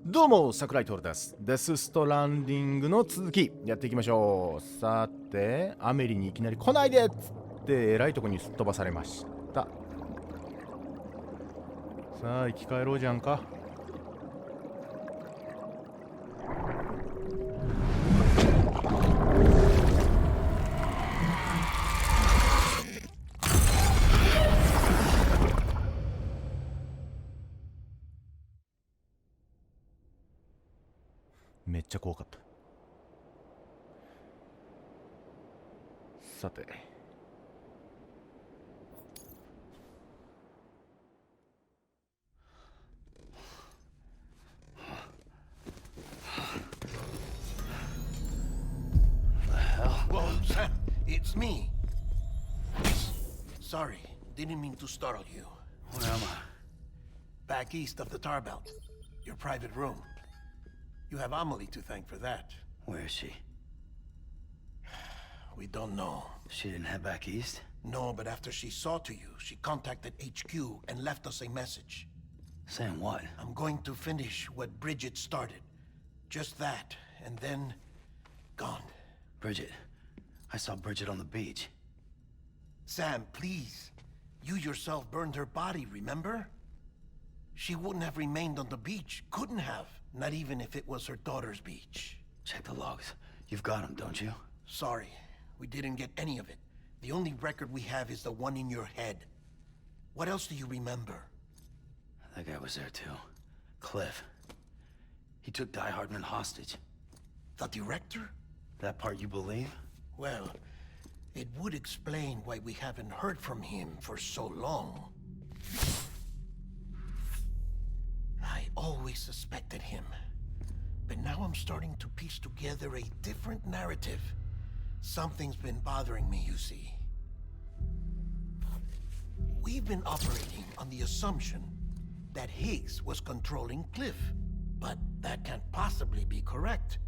どうも、櫻井トオルです。デスストランディングの続きやっていきましょう。さて、アメリにいきなり来ないでっつってえらいとこにすっ飛ばされました。さあ、生き返ろうじゃんか。めっちゃ怖かった。さて、Whoa, Sam, it's me. Sorry, didn't mean to startle you. Where am I? Back east of the tar belt. Your private room. You have Amelie to thank for that. Where is she? We don't know. She didn't head back east? No, but after she saw to you, she contacted HQ and left us a message. Saying what? I'm going to finish what Bridget started. Just that, and then... gone. Bridget. I saw Bridget on the beach. Sam, please. You yourself burned her body, remember? She wouldn't have remained on the beach. Couldn't have. Not even if it was her daughter's beach. Check the logs. You've got them, don't you? Sorry. We didn't get any of it. The only record we have is the one in your head. What else do you remember? That guy was there too. Cliff. He took Die Hardman hostage. The director? That part you believe? Well, it would explain why we haven't heard from him for so long. I always suspected him. But now I'm starting to piece together a different narrative. Something's been bothering me, you see. We've been operating on the assumption that Higgs was controlling Cliff. But that can't possibly be correct.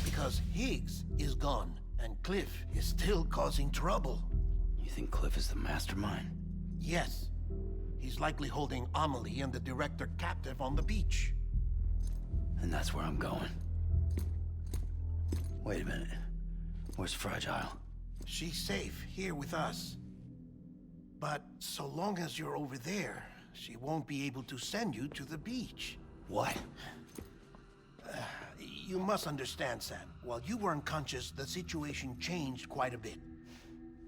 Because Higgs is gone, and Cliff is still causing trouble. You think Cliff is the mastermind? Yes. He's likely holding Amelie and the director captive on the beach. And that's where I'm going. Wait a minute. Where's Fragile? She's safe here with us. But so long as you're over there, she won't be able to send you to the beach. What? You must understand, Sam. While you were unconscious, the situation changed quite a bit.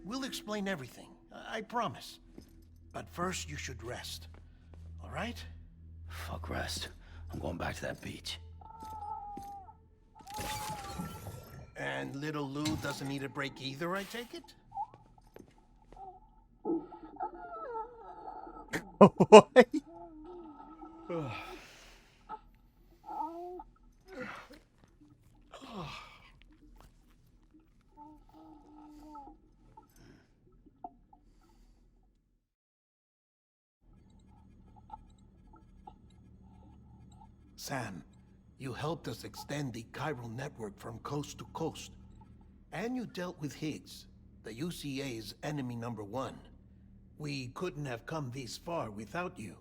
We'll explain everything, I promise. But first, you should rest. All right? Fuck rest. I'm going back to that beach. And little Lou doesn't need a break either, I take it? What? Sam, you helped us extend the chiral network from coast to coast. And you dealt with Higgs, the UCA's enemy #1. We couldn't have come this far without you.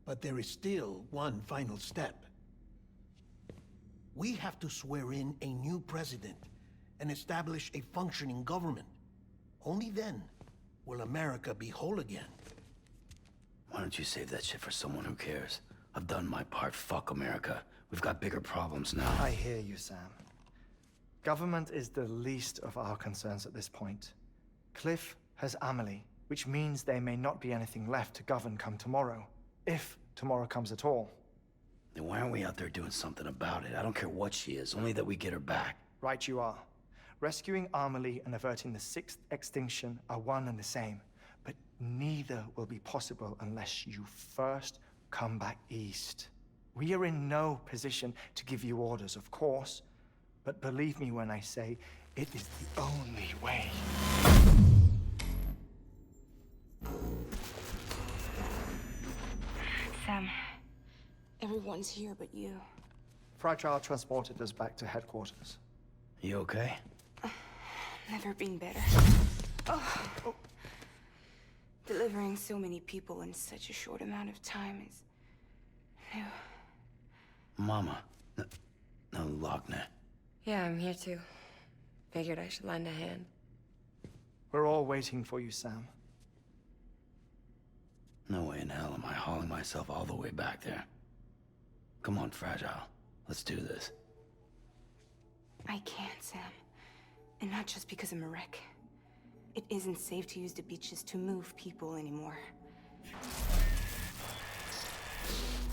But there is still one final step. We have to swear in a new president and establish a functioning government. Only then will America be whole again. Why don't you save that shit for someone who cares? I've done my part. Fuck America. We've got bigger problems now. I hear you, Sam. Government is the least of our concerns at this point. Cliff has Amelie, which means there may not be anything left to govern come tomorrow. If tomorrow comes at all. Then why aren't we out there doing something about it? I don't care what she is, only that we get her back. Right you are. Rescuing Amelie and averting the 6th extinction are one and the same. But neither will be possible unless you first come back east. We are in no position to give you orders, of course. But believe me when I say, it is the only way. Sam, everyone's here but you. Fragile transported us back to headquarters. You okay? Never been better. Oh. Delivering so many people in such a short amount of time is new. Mama. No, Logne. Yeah, I'm here too. Figured I should lend a hand. We're all waiting for you, Sam. No way in hell am I hauling myself all the way back there. Come on, Fragile. Let's do this. I can't, Sam. And not just because I'm a wreck. It isn't safe to use the beaches to move people anymore.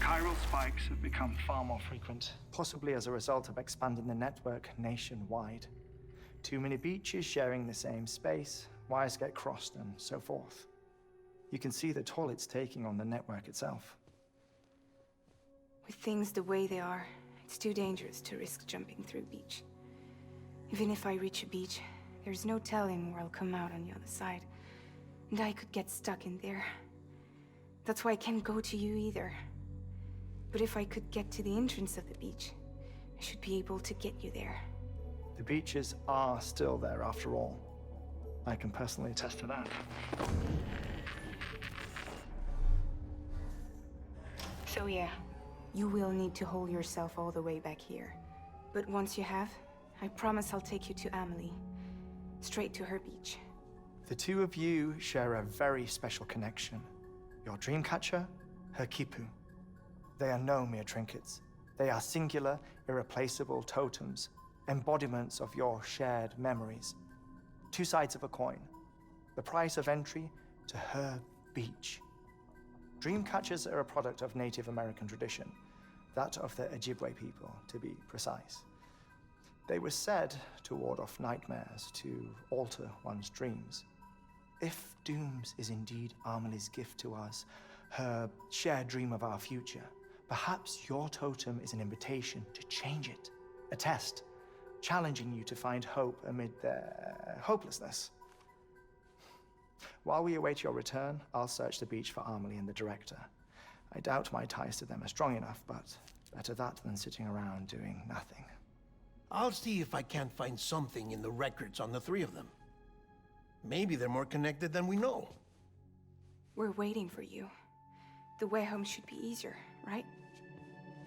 Chiral spikes have become far more frequent, possibly as a result of expanding the network nationwide. Too many beaches sharing the same space, wires get crossed, and so forth. You can see the toll it's taking on the network itself. With things the way they are, it's too dangerous to risk jumping through a beach. Even if I reach a beach, there's no telling where I'll come out on the other side. And I could get stuck in there. That's why I can't go to you either. But if I could get to the entrance of the beach, I should be able to get you there. The beaches are still there after all. I can personally attest to that. So yeah, you will need to hold yourself all the way back here. But once you have, I promise I'll take you to Amelie. Straight to her beach. The two of you share a very special connection. Your dreamcatcher, her Kipu. They are no mere trinkets. They are singular, irreplaceable totems, embodiments of your shared memories. Two sides of a coin. The price of entry to her beach. Dreamcatchers are a product of Native American tradition, that of the Ojibwe people, to be precise. They were said to ward off nightmares, to alter one's dreams. If Dooms is indeed Amelie's gift to us, her shared dream of our future, perhaps your totem is an invitation to change it. A test, challenging you to find hope amid their hopelessness. While we await your return, I'll search the beach for Amelie and the director. I doubt my ties to them are strong enough, but better that than sitting around doing nothing. I'll see if I can't find something in the records on the three of them. Maybe they're more connected than we know. We're waiting for you. The way home should be easier, right?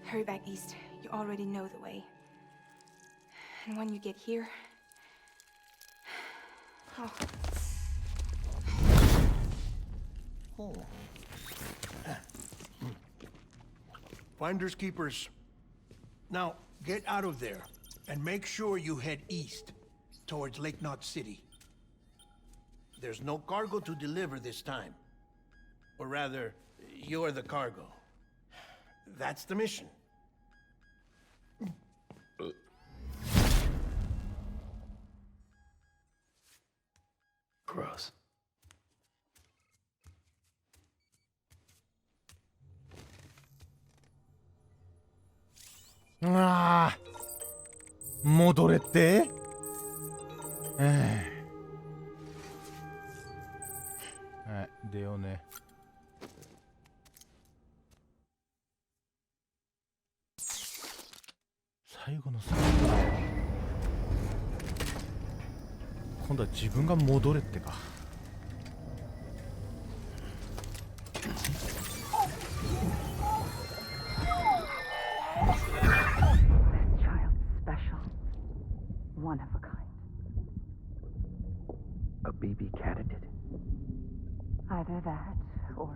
Hurry back east. You already know the way. And when you get here... Oh. Oh. Finders keepers. Now, get out of there, and make sure you head east, towards Lake Knot City. There's no cargo to deliver this time. Or rather, you're the cargo. That's the mission. Gross.ああ、戻れってはい、出ようね。最後の最後で今度は自分が戻れってか。One of a kind. A BB candidate? Either that, or...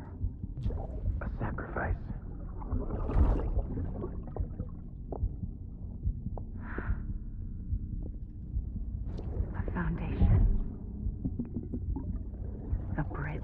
A sacrifice? A foundation. A bridge.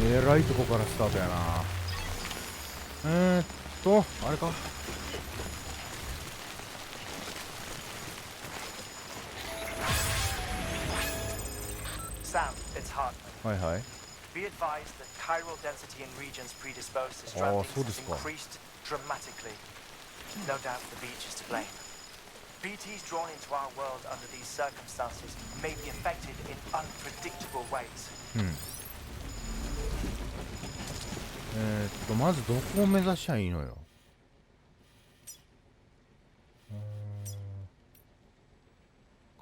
えらいとこからスタートやな。あれか。Sam, it's Hartman. はいはい。 Be advised that chiral density in regions predisposed to stranding has そうですか。 increased dramatically. No doubt the beach is to blame. BTs drawn into our world under these circumstances may be affected in unpredictable ways. まずどこを目指しゃいいのよ。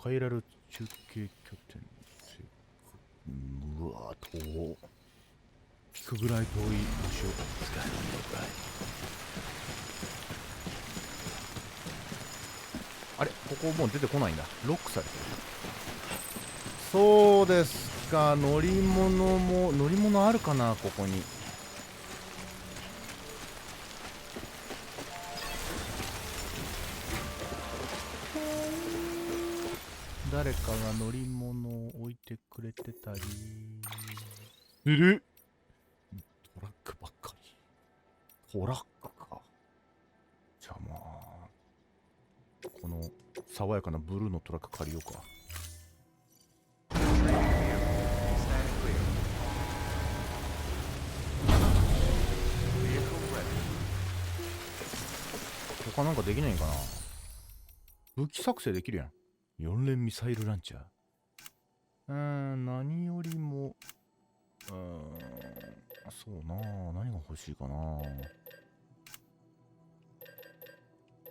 カイラル中継拠点。うわー、遠引くぐらい遠い場所。あれ、ここもう出てこないんだ。ロックされてる。そうですか。乗り物あるかな、ここに。誰かが乗り物を置いてくれてたりする。トラックばっかり。トラックか。じゃあまあこの爽やかなブルーのトラック借りようか。他なんかできないんかな。武器作成できるやん。4連ミサイルランチャー。何よりもそうな、何が欲しいかな。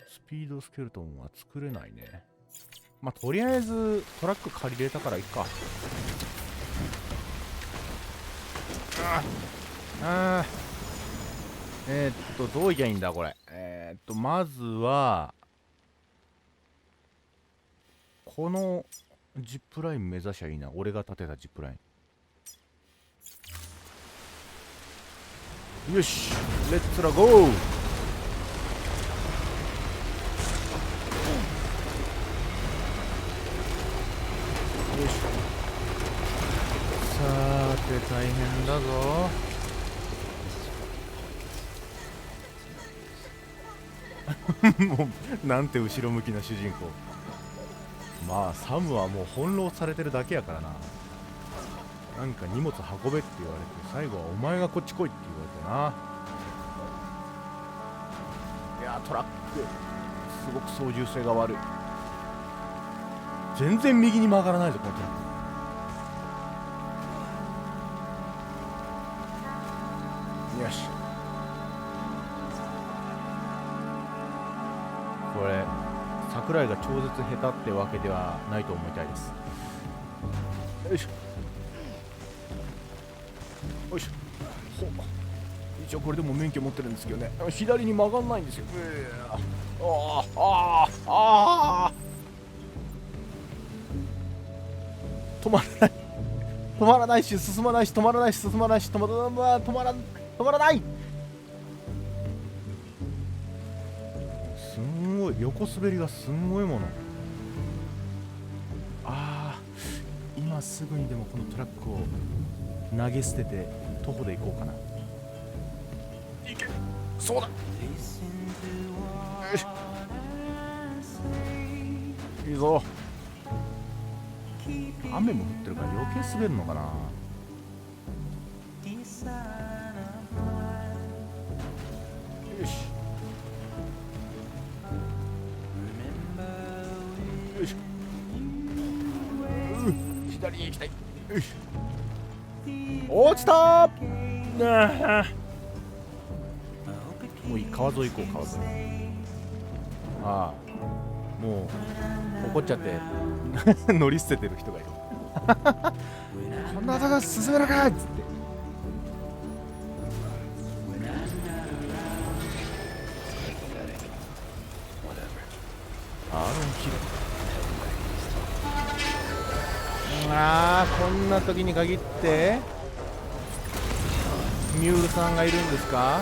スピードスケルトンは作れないね。まあとりあえずトラック借りれたからいっか。どういきゃいいんだこれ。まずはこのジップライン目指しゃいいな。俺が立てたジップライン。よし、レッツラゴー。よし、さーて大変だぞ。もうなんて後ろ向きな主人公。まあサムはもう翻弄されてるだけやからな。なんか荷物運べって言われて、最後はお前がこっち来いって言われてな。いやトラックすごく操縦性が悪い。全然右に曲がらないぞこのトラック。よし、これ櫻井が超絶下手ってわけではないと思いたいです。よいしょよいしょ。一応これでも免許持ってるんですけどね、左に曲がんないんですよ。止まらない、止まらないし進まないし、止まらないし進まないし、止まらない。すんごい横滑りがすんごいもの。今すぐにでもこのトラックを投げ捨てて徒歩で行こうかな。いけ、そうだ。よし、いいぞ。雨も降ってるから余計滑るのかな。よしよいしょ。左に行きたい。よし、落ちたー。もういい、川沿い行こう。川沿い。もう怒っちゃって乗り捨ててる人がいる。こんなとこ進めなかっつって。こんな時に限ってミュールさんがいるんですか。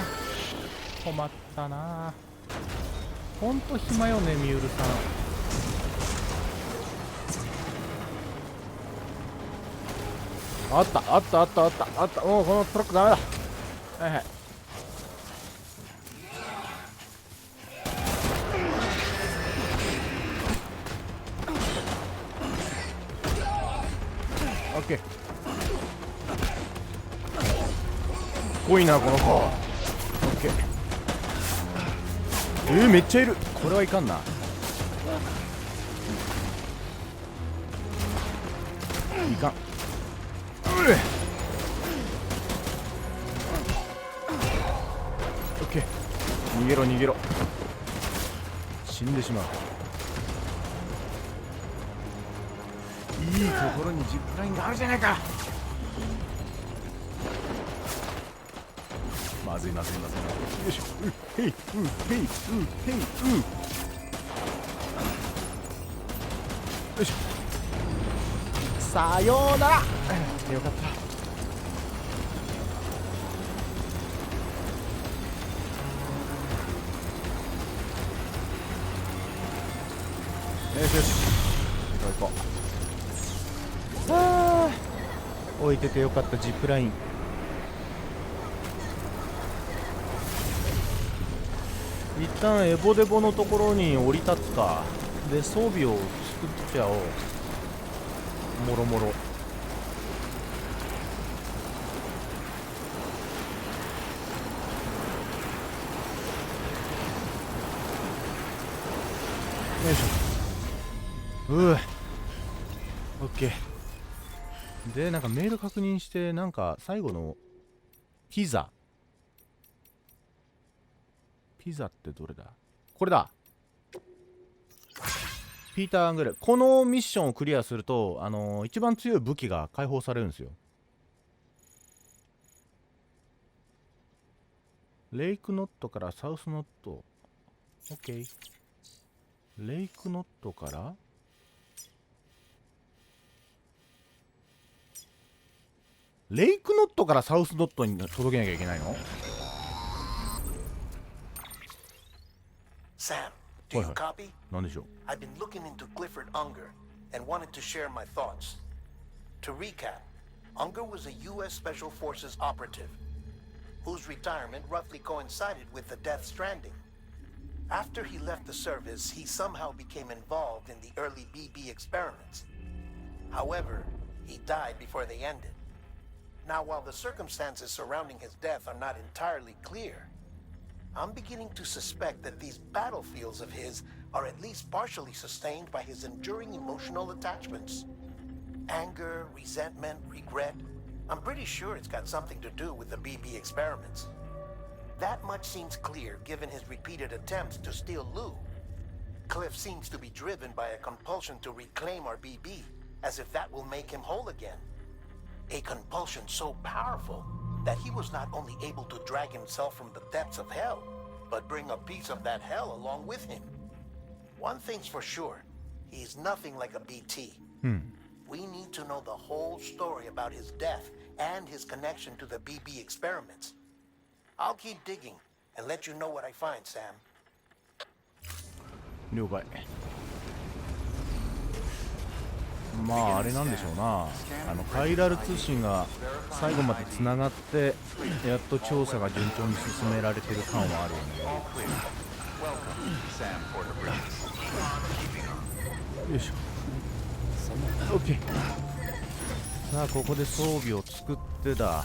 困ったな。ほんと暇よねミュールさん。あった。もうこのトラックダメだ。はいはい。オッケー。濃いなこの子。オッケー。めっちゃいる。これはいかんな。いかん。オッケー。逃げろ。死んでしまう。いところにジップラインがあるじゃないか。まずいまずいまずいまずい。よいしょ。へいへいへいよいしょ。さようなら。よかった。よしよし、行こう行こう。あー、置いててよかったジップライン。一旦エボデボのところに降り立つか。で装備を作っちゃおう。もろもろ。よいしょ。オッケー。でなんかメール確認して、なんか最後のピザってどれだ。これだ。ピーター・アングレ。このミッションをクリアすると一番強い武器が解放されるんですよ。レイクノットからサウスノット。オッケー。レイクノットからサウスノットに届けなきゃいけないの。Sam, do you copy? なんでしょう。 I've been looking into Clifford Unger and wanted to share my thoughts. To recap, Unger was a U.S. Special Forces operative whose retirement roughly coincided with the death Stranding. After he left the service, he somehow became involved in the early BB experiments. However, he died before they ended. Now, while the circumstances surrounding his death are not entirely clear, I'm beginning to suspect that these battlefields of his are at least partially sustained by his enduring emotional attachments. Anger, resentment, regret. I'm pretty sure it's got something to do with the BB experiments. That much seems clear given his repeated attempts to steal Lou. Cliff seems to be driven by a compulsion to reclaim our BB, as if that will make him whole again. A compulsion so powerful that he was not only able to drag himself from the depths of hell, but bring a piece of that hell along with him. One thing's for sure, he's nothing like a BT. We need to know the whole story about his death and his connection to the BB experiments. I'll keep digging and let you know what I find, Sam. 了解。まああれなんでしょうな。カイラル通信が最後までつながってやっと調査が順調に進められてる感はあるよね。よいしょ。OK。さあここで装備を作ってだ。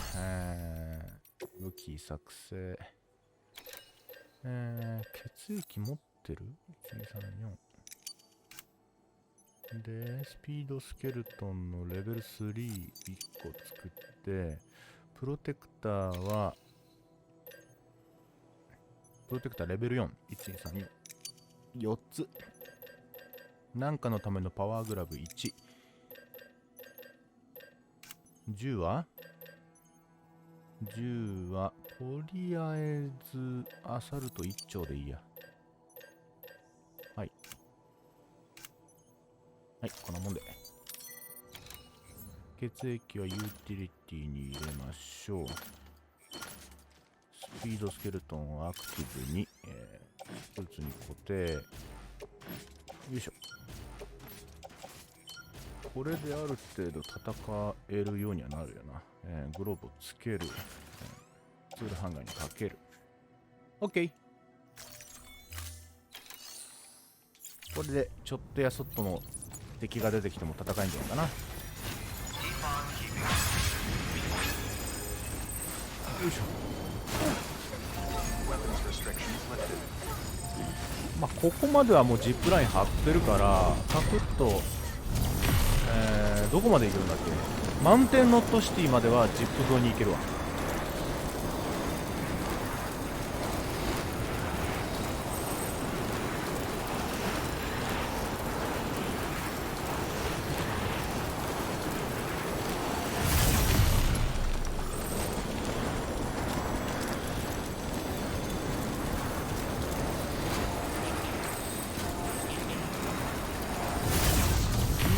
武器作成。血液持ってる ?1234。で、スピードスケルトンのレベル3、1個作って、プロテクターレベル4、1234。4つ。なんかのためのパワーグラブ1。銃はとりあえずアサルト1丁でいいや。はい、こんなもんで。血液はユーティリティに入れましょう。スピードスケルトンをアクティブに、一つに固定。よいしょ。これである程度戦えるようにはなるよな。グローブをつける。ツールハンガーにかける。OK。これでちょっとやそっとの敵が出てきても戦えんじゃないかな。よいしょ。まあここまではもうジップライン張ってるからサクッと、どこまで行けるんだっけ。マウンテンノットシティまではジップ上に行けるわ。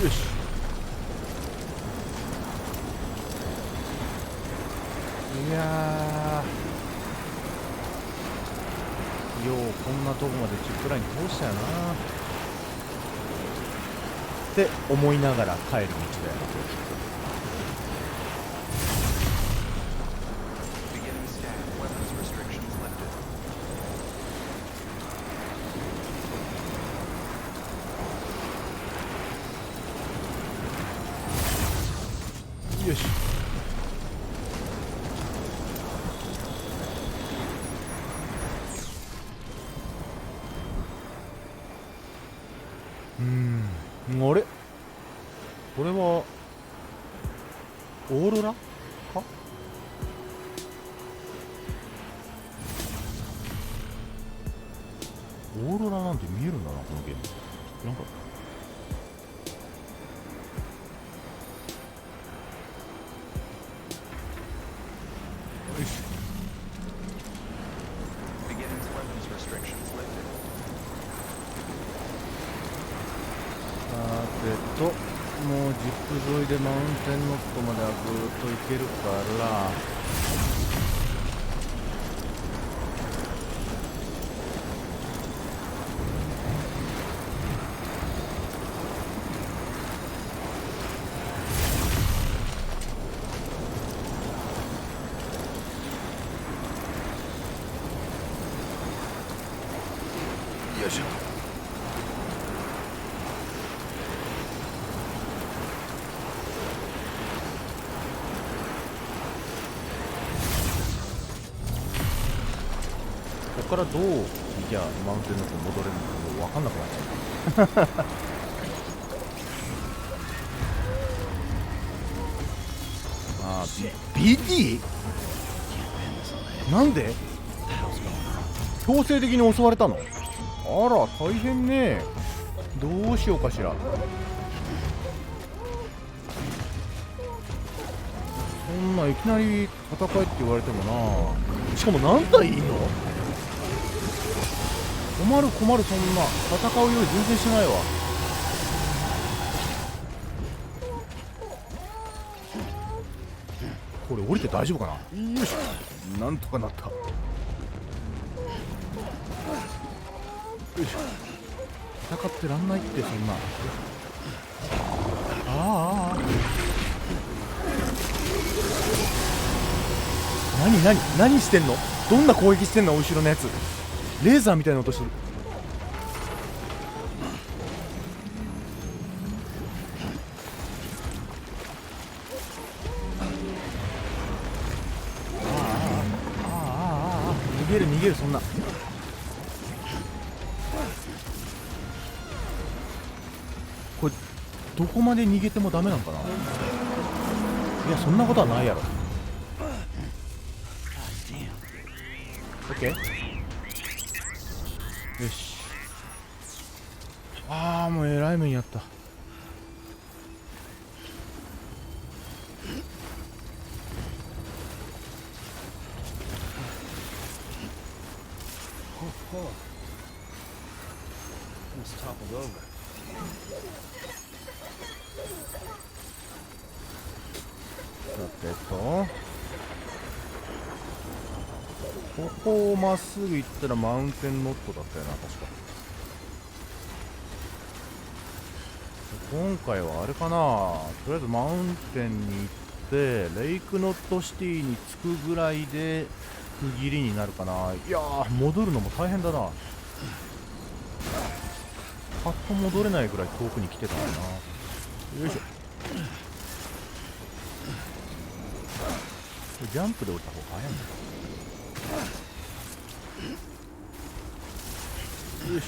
よし。いやー、ようこんなとこまでジップライン通したよなって思いながら帰る道だよ。よし。あれ、これはオーロラか。オーロラなんて見えるんだな、このゲーム。なんかよし。もうジップ沿いでマウンテンノットまではぐーっと行けるからよいしょ。ここからどう行きゃマウンテンノットに戻れるのかもう分かんなくなっちゃう。あー、BD？ なんで強制的に襲われたの？あら大変ね。どうしようかしら。そんないきなり戦えって言われてもな。しかも何体いんの？困る困る。そんな戦うより全然しないわ。これ降りて大丈夫かな。よいしょ。なんとかなった。よいしょ。戦ってらんないってそんな。ああ。何してんの？どんな攻撃してんの？後ろのやつレーザーみたいな音してる。逃げる。そんなこれどこまで逃げてもダメなんかな。いやそんなことはないやろ。オッケー。よし。ああもうえらい目にやった。ここをまっすぐ行ったらマウンテンノットだったよな確か。今回はあれかな。とりあえずマウンテンに行ってレイクノットシティに着くぐらいで区切りになるかな。いやー戻るのも大変だな。パッと戻れないぐらい遠くに来てたんだな。よいしょ。ジャンプで降りた方が早いんだ。よいしょ。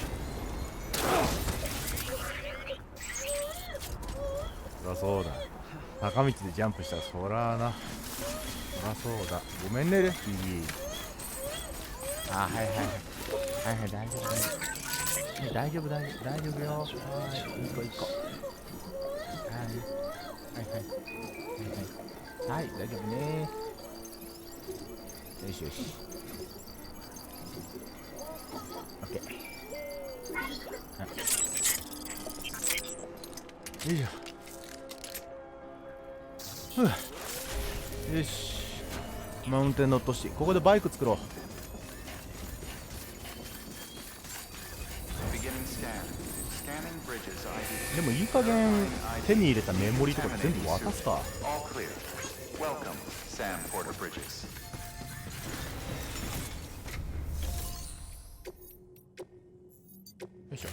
そりゃそうだ。坂道でジャンプしたらそらな。そらそうだ。ごめんねレッキー。あ、はい大丈夫大丈夫よ。はい一個はい大丈夫ね。よしオッケー。よいしょ。よし、マウンテンノットシティ、ここでバイク作ろう。でもいい加減手に入れたメモリとか全部渡すか。よいしょ。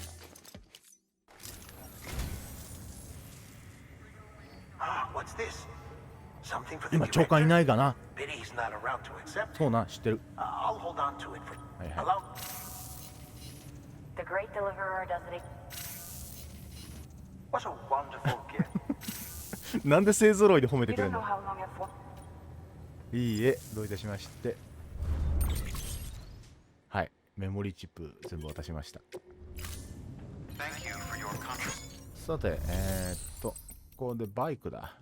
今長官いないかな。そうな、知ってる。はいはい。The great deliverer does it. What a wonderful gift. なんで勢ぞろいで褒めて You くれ don't る know の。 how long I've walked. いいえ、どういたしまして。はい、メモリーチップ全部渡しました。さて、ここでバイクだ。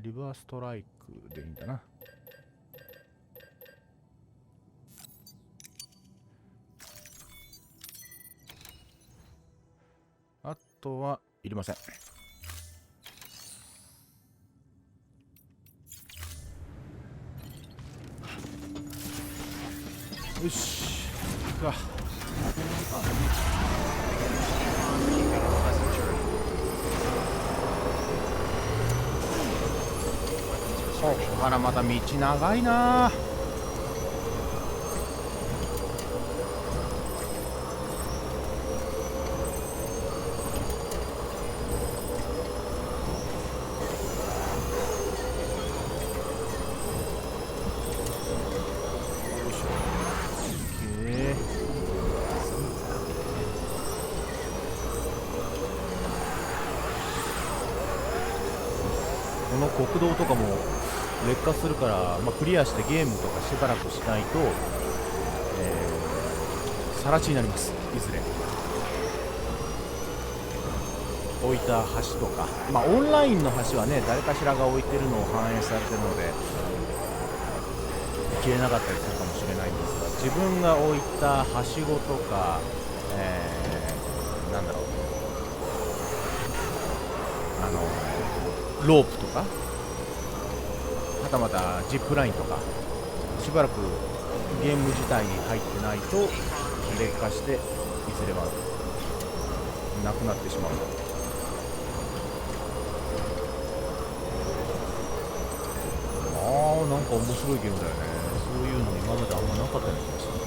リバーストライクでいいんだな。あとはいりません。よし、行くか。ここからまた道長いな。この国道とかも劣化するから、クリアしてゲームとかしばらくしないと、更地になります。いずれ置いた橋とか、オンラインの橋はね、誰かしらが置いてるのを反映されてるので消えなかったりするかもしれないんですが、自分が置いたはしごとか、なんだろう、ロープとか、はたまたジップラインとか、しばらくゲーム自体に入ってないと劣化していずれはなくなってしまう。なんか面白いゲームだよね。そういうの今まであんまなかったような気がする。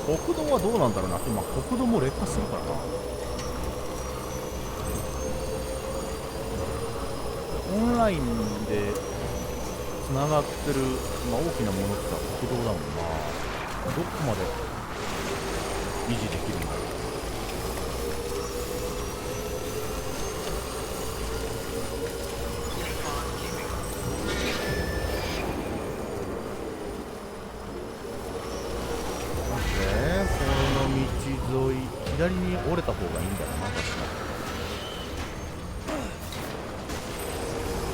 国道はどうなんだろうな。今国道も劣化するからな。オンラインでつながってる、大きなものってのは国道だもんな。どこまで維持できるんだろう。左に折れた方がいいんだよな、確か。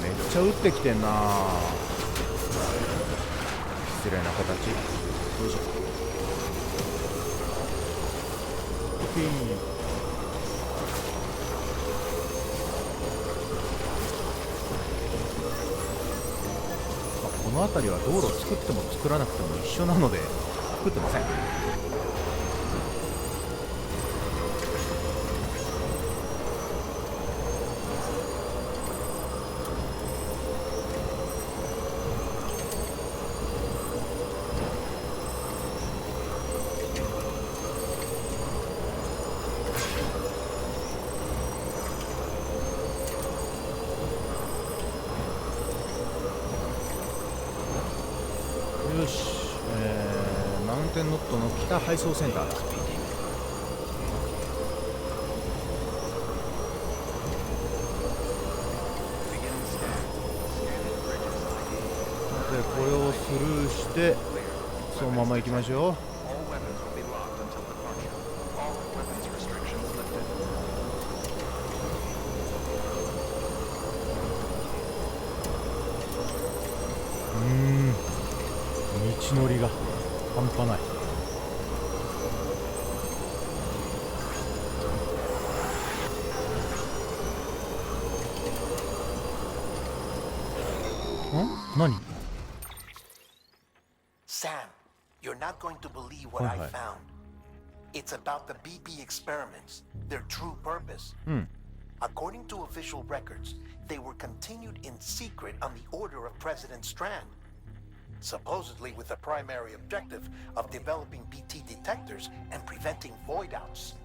めっちゃ打ってきてんな。失礼な形。よいしょ。この辺りは道路を作っても作らなくても一緒なので作ってません。よし、マウンテンノットの北配送センターだ。で、これをスルーしてそのまま行きましょう。道のりが半端ない。何？ Sam, you're not going to believe what I Right. found. It's about the BB experiments, their true purpose. うん。 According to official records, they were continued in secret on the order of President Strand, supposedly with the primary objective of developing BT detectors and preventing void outs.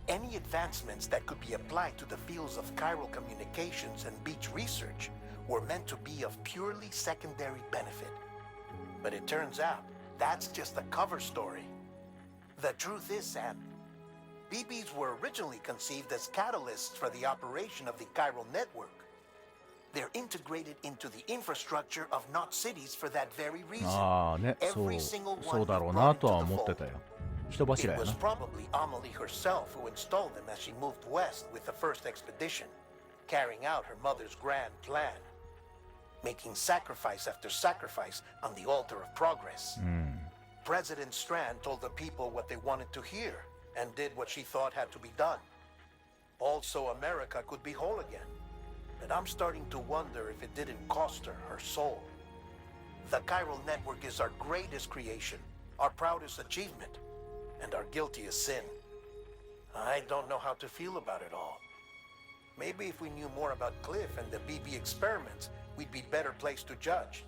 Any advancements that could be applied to the fields of chiral communications and beach research were meant to be of purely secondary benefit. But it turns out that's just a cover story. The truth is, Sam, BBs were originally conceived as catalysts for the operation of the chiral network. They're integrated into the infrastructure of not cities for that very reason. ああね、そう Every single そう one だろう was な brought とは into 思 the って fold. たよ。人柱 It や was な。 probably Amelie herself who installed them as she moved west with the first expedition, carrying out her mother's grand plan, making sacrifice after sacrifice on the altar of progress. President Strand told the people what they wanted to hear and did what she thought had to be done. Also, America could be whole again. But I'm starting to wonder if it didn't cost her soul. The chiral network is our greatest creation, our proudest achievement, and our guiltiest sin. I don't know how to feel about it all. Maybe if we knew more about Cliff and the BB experiments, we'd be better placed to judge.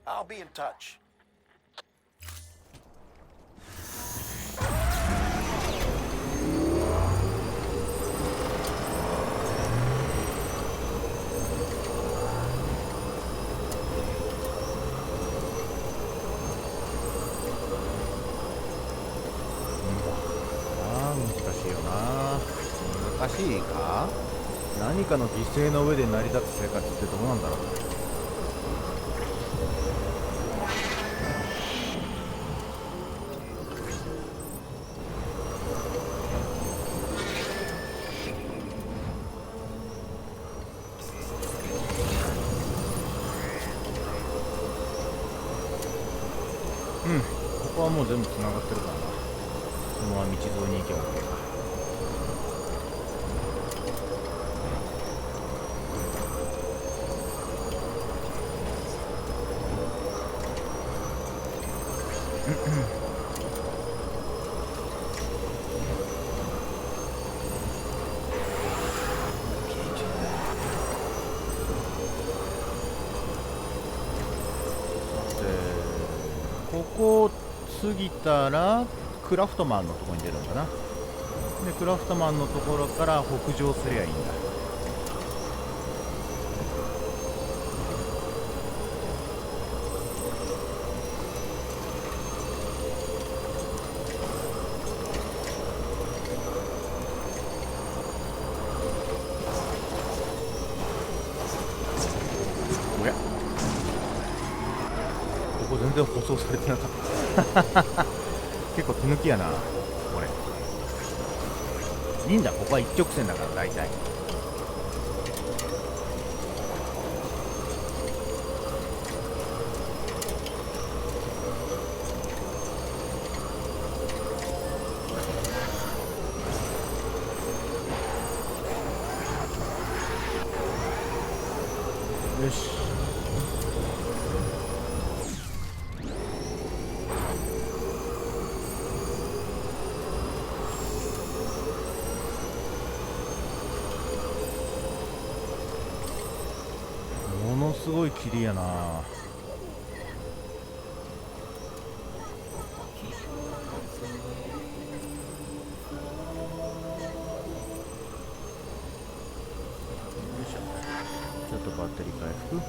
I'll be in touch. 難しいか？何かの犠牲の上で成り立つ生活ってどうなんだろう。うん、ここはもう全部つながってるからな。そのまま道沿いに行けばいいか。ここを過ぎたらクラフトマンのところに出るんだな。でクラフトマンのところから北上すりゃいいんだ。おや、ここ全然舗装されてなかった結構手抜きやなこれ。いいんだ、ここは一直線だから大体。よし、ものすごい霧やな。ちょっとバッテリー回復。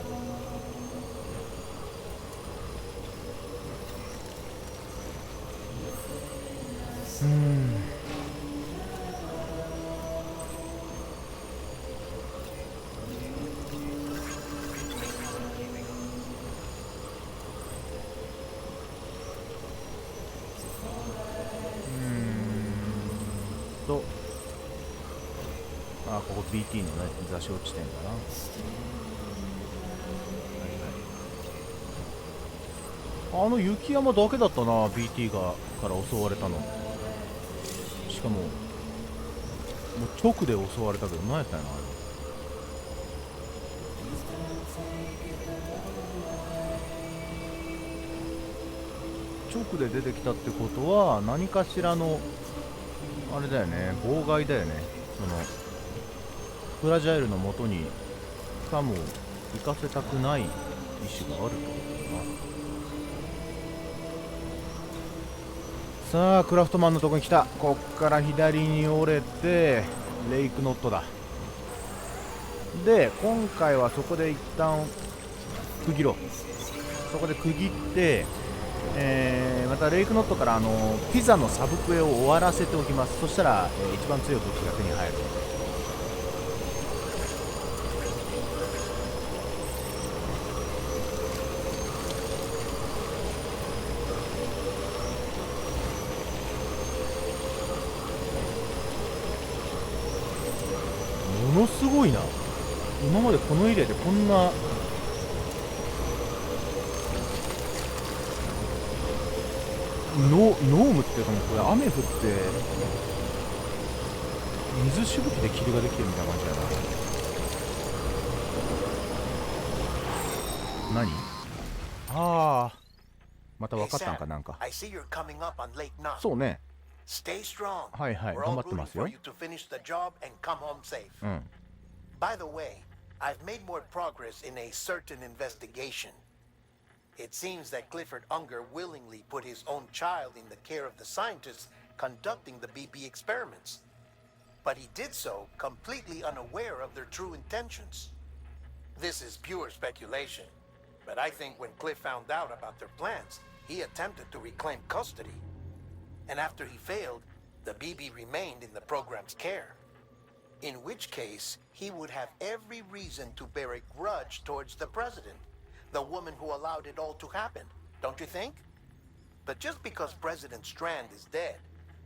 あ、ここ BT のね座礁地点だな。あの雪山だけだったな、 BT から襲われたの。しかももう直で襲われたけど、何やったんやなあれ。直で出てきたってことは何かしらのあれだよね、妨害だよね。そのフラジャイルのもとにサムを行かせたくない意志があるってことだな。さあクラフトマンのとこに来た。こっから左に折れてレイクノットだ。で今回はそこで一旦区切ろう。そこで区切って、またレイクノットからピザのサブクエを終わらせておきます。そしたら、一番強い武器が手に入る。ものすごいな。今までこのエリアでこんなノームっていうか、もうこれ雨降って水しぶきで霧ができてるみたいな感じだな。何？ああ、また分かったんかなんか。そうね。はいはい、頑張ってますよ。うん。By the way, I've made more progress in a certain investigation. It seems that Clifford Unger willingly put his own child in the care of the scientists conducting the BP experiments. But he did so completely unaware of their true intentions. This is pure speculation, but I think when Cliff found out about their plans, he attempted to reclaim custody. And after he failed, the BB remained in the program's care. In which case, he would have every reason to bear a grudge towards the president, the woman who allowed it all to happen, don't you think? But just because President Strand is dead,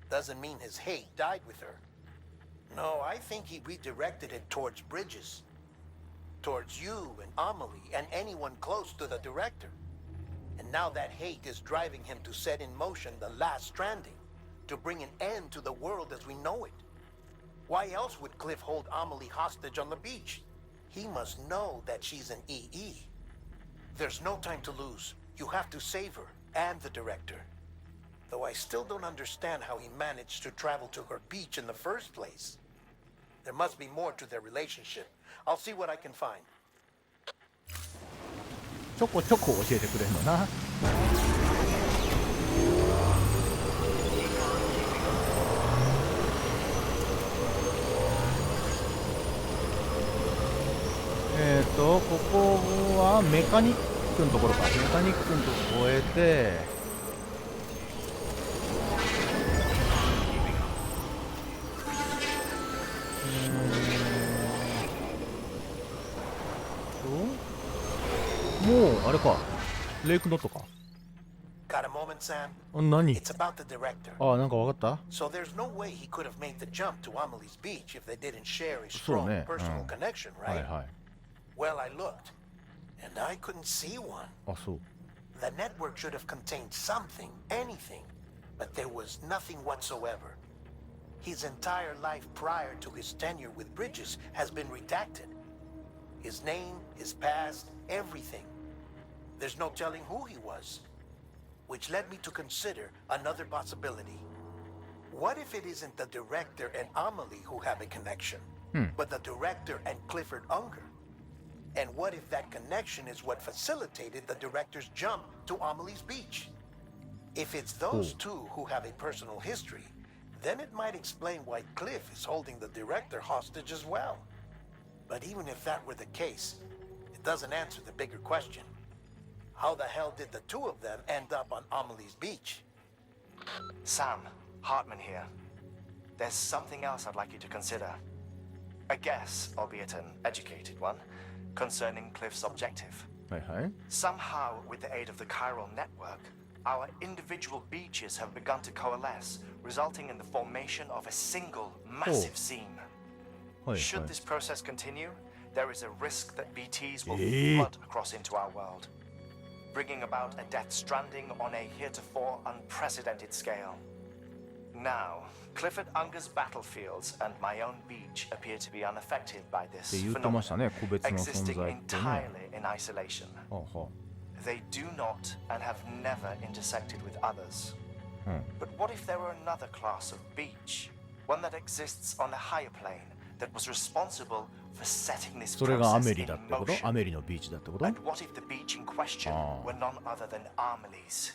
doesn't mean his hate died with her. No, I think he redirected it towards Bridges. Towards you and Amelie and anyone close to the director. And now that hate is driving him to set in motion the last Stranding, to bring an end to the world as we know it. Why else would Cliff hold Amelie hostage on the beach? He must know that she's an EE. There's no time to lose. You have to save her and the director. Though I still don't understand how he managed to travel to her beach in the first place. There must be more to their relationship. I'll see what I can find. ちょこちょこ教えてくれるのな。ここはメカニックのところか。メカニックのところを越えて、もうあれか、レイクノットか。Got a moment, Sam? 何？ It's about the director. あ、なんかわかった？ So there's no way he could have made the jump to Amelie's beach if they didn't share a strong personal connection, はい right? はい。Well, I looked, and I couldn't see one. あ、そう。The network should have contained something, anything, but there was nothing whatsoever. His entire life prior to his tenure with Bridges has been redacted. His name, his past, everything. There's no telling who he was. Which led me to consider another possibility. What if it isn't the director and Amelie who have a connection, but the director and Clifford Unger? And what if that connection is what facilitated the director's jump to Amelie's beach? If it's those two who have a personal history, then it might explain why Cliff is holding the director hostage as well. But even if that were the case, it doesn't answer the bigger question. How the hell did the two of them end up on Amelie's beach? Sam, Hartman here. There's something else I'd like you to consider. A guess, albeit an educated one, concerning Cliff's objective. はいはい。 Somehow, with the aid of the chiral network, our individual beaches have begun to coalesce, resulting in the formation of a single massive seam. はいはい。 Should this process continue, there is a risk that BTs will flood across into our world, bringing about a death stranding on a heretofore unprecedented scale. Now, Clifford Unger's battlefields and my own beach appear to be unaffected by this って言ってましたね、 phenomenon, 個別の存在 existing ってね。 entirely in isolation. はあはあ。They do not and have never intersected with others. But what if there were another class of beach? One that exists on a higher plane that was responsible for setting this それがア process メリ in だってこと？ motion. アメリのビーチだってこと？ And what if the beach in question were none other than Amelie's?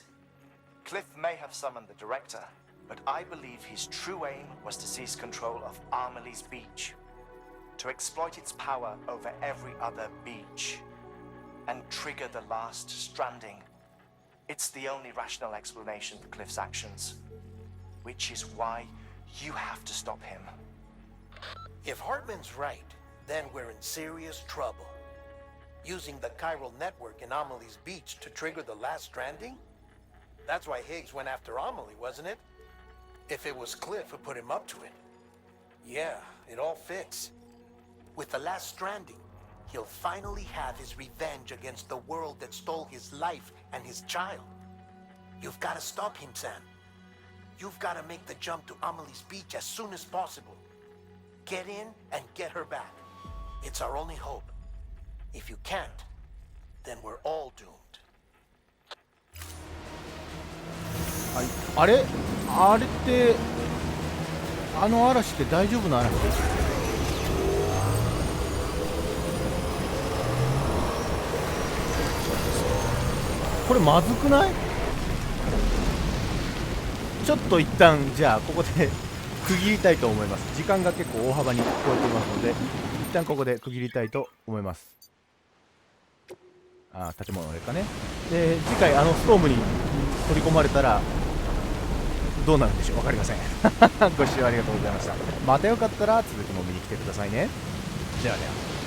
Cliff may have summoned the director, but I believe his true aim was to seize control of Amelie's beach, to exploit its power over every other beach, and trigger the last stranding. It's the only rational explanation for Cliff's actions, which is why you have to stop him. If Hartman's right, then we're in serious trouble. Using the chiral network in Amelie's beach to trigger the last stranding? That's why Higgs went after Amelie, wasn't it? If it was Cliff who put him up to it. Yeah, it all fits. With the last stranding, he'll finally have his revenge against the world that stole his life and his child. You've got to stop him, Sam. You've got to make the jump to Amelie's beach as soon as possible. Get in and get her back. It's our only hope. If you can't, then we're all doomed. あれってあの嵐って大丈夫な嵐？これまずくない？ちょっと一旦じゃあここで区切りたいと思います。時間が結構大幅に超えていますので、一旦ここで区切りたいと思います。建物の劣化ね。で、次回ストームに取り込まれたらどうなるんでしょう。分かりません。ご視聴ありがとうございました。またよかったら続きも見に来てくださいね。ではでは。